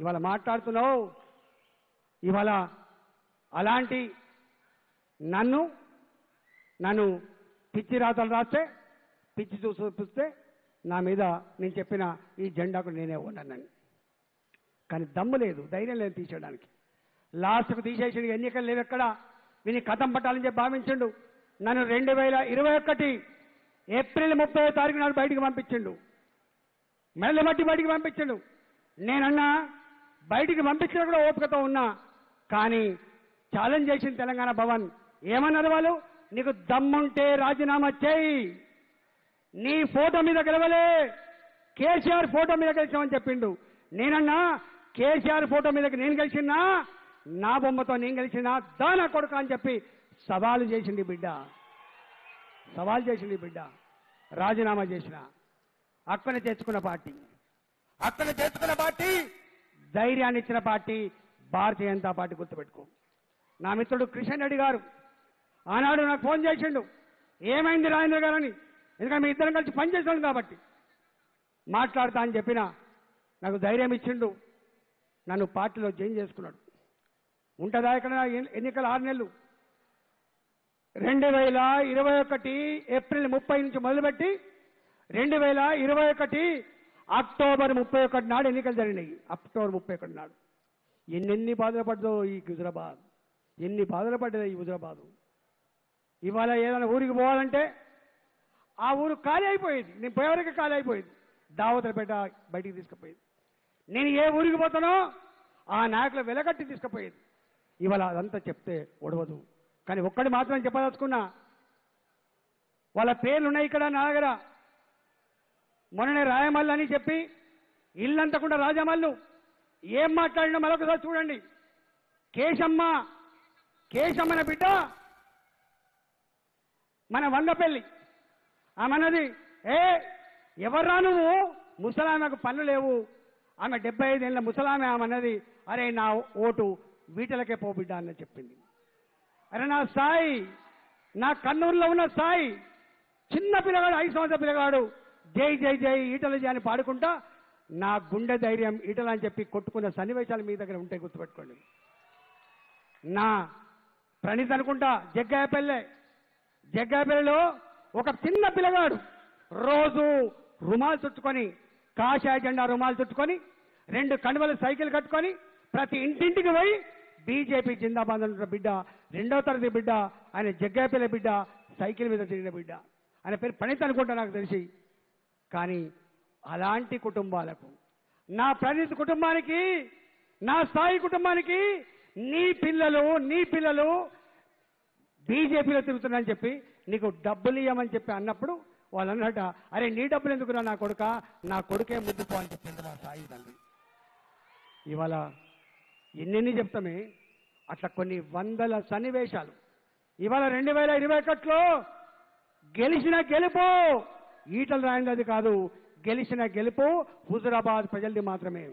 ఇవాళ మాట్లాడుతున్నావు. ఇవాళ అలాంటి నన్ను పిచ్చి రాతలు రాస్తే పిచ్చి చూపిస్తే నా మీద నేను చెప్పిన ఈ జెండాకు నేనే ఉన్నానని. కానీ దమ్ము లేదు, ధైర్యం లేదు తీసేయడానికి. లాస్ట్కు తీసేసి ఎన్నికలు లేవెక్కడ వీని కథం పట్టాలని చెప్పి భావించిండు. నన్ను 2021 ఏప్రిల్ 30వ తారీఖు నాడు బయటికి పంపించిండు. మెడలు మట్టి బయటికి పంపించిండు. నేనన్నా బయటికి పంపించిన కూడా ఓపికతో ఉన్నా. కానీ ఛాలెంజ్ చేసింది తెలంగాణ భవన్. ఏమన్నారు వాళ్ళు? నీకు దమ్ముంటే రాజీనామా చేయి, నీ ఫోటో మీద గెలవలే, కేసీఆర్ ఫోటో మీద గెలిచామని చెప్పిండు. నేనన్నా కేసీఆర్ ఫోటో మీదకి నేను గెలిచినా, నా బొమ్మతో నేను గెలిచినా దానా కొడుకు అని చెప్పి సవాలు చేసింది బిడ్డ. రాజీనామా చేసిన అక్కన తెచ్చుకున్న పార్టీ, ధైర్యాన్ని ఇచ్చిన పార్టీ భారతీయ జనతా పార్టీ. గుర్తుపెట్టుకో. నా మిత్రుడు కిషన్ రెడ్డి గారు ఆనాడు నాకు ఫోన్ చేసిండు, ఏమైంది రాజేంద్ర గారని. ఎందుకంటే మీ ఇద్దరం కలిసి పనిచేసాను కాబట్టి మాట్లాడతా అని చెప్పిన నాకు ధైర్యం ఇచ్చిండు. నన్ను పార్టీలో జాయిన్ చేసుకున్నాడు. ఉంటుందా ఇక్కడ ఎన్నికల 6 నెలలు? 2021 ఏప్రిల్ 30 నుంచి మొదలుపెట్టి 2021 అక్టోబర్ 31 నాడు ఎన్నికలు జరిగినాయి. అక్టోబర్ 31 నాడు ఎన్ని బాధలు పడ్డదో ఈ హుజురాబాద్, ఎన్ని బాధలు పడ్డదో ఈ హుజురాబాదు. ఇవాళ ఏదైనా ఊరికి పోవాలంటే ఆ ఊరు ఖాళీ అయిపోయేది. నేను పోయేవరకు ఖాళీ అయిపోయేది. దావతలపేట బయటికి తీసుకుపోయేది. నేను ఏ ఊరికి పోతానో ఆ నాయకులు వెలగట్టి తీసుకుపోయేది. ఇవాళ అదంతా చెప్తే ఒడవదు. కానీ ఒక్కటి మాత్రం చెప్పదలుచుకున్నా, వాళ్ళ పేర్లు ఉన్నాయి ఇక్కడ నా దగ్గర. మొన్ననే రాయమల్లు అని చెప్పి ఇల్లంతకుండా రాజమల్లు ఏం మాట్లాడినా మరొకసారి చూడండి. కేశమ్మన బిడ్డ మన వంగపల్లి ఆమెన్నది, ఎవర్రా నువ్వు, ముసలామెకు పనులు లేవు, ఆమె 75 ఏళ్ళ ముసలామె. ఆమెన్నది, అరే నా ఓటు వీటలకే పో బిడ్డ అని చెప్పింది. అరే నా సాయి, నా కన్నూరులో ఉన్న సాయి, చిన్న పిల్లగాడు, 5 సంవత్సరాల పిల్లగాడు, జై జై జై ఈటల జై అని పాడుకుంటా నా గుండె ధైర్యం ఈటల అని చెప్పి కొట్టుకున్న సన్నివేశాలు మీ దగ్గర ఉంటాయి, గుర్తుపెట్టుకోండి. నా ప్రణీత్ అనుకుంటా జగ్గాయపల్లిలో ఒక చిన్న పిల్లగాడు రోజు రుమాలు చుట్టుకొని, కాషాయ జెండా రుమాలు చుట్టుకొని, 2 కండువల సైకిల్ కట్టుకొని ప్రతి ఇంటింటికి పోయి బీజేపీ జిందాబాద్ అంటున్న బిడ్డ, 2వ తరగతి బిడ్డ. ఆయన జగ్గాయపల్లి బిడ్డ, సైకిల్ మీద తిరిగిన బిడ్డ. ఆయన పేరు ప్రణీత్ అనుకుంటా నాకు తెలిసి. కానీ అలాంటి కుటుంబాలకు, నా ప్రణీత్ కుటుంబానికి, నా సాయి కుటుంబానికి నీ పిల్లలు బీజేపీలో తిరుగుతున్నారని చెప్పి నీకు డబ్బులు ఇవ్వమని చెప్పి అన్నప్పుడు వాళ్ళు అన్నట, అరే నీ డబ్బులు ఎందుకురా నా కొడుక, నా కొడుకే ముద్దుపో అని చెప్పింది మా సాయి తండ్రి. ఇవాళ ఎన్నెన్ని చెప్తామే, అట్లా కొన్ని వందల సన్నివేశాలు. ఇవాళ 2021లో గెలిచిన గెలుపు ఈటల రాజేంద్రది కాదు, గెలిచిన గెలుపు హుజురాబాద్ ప్రజలది మాత్రమే.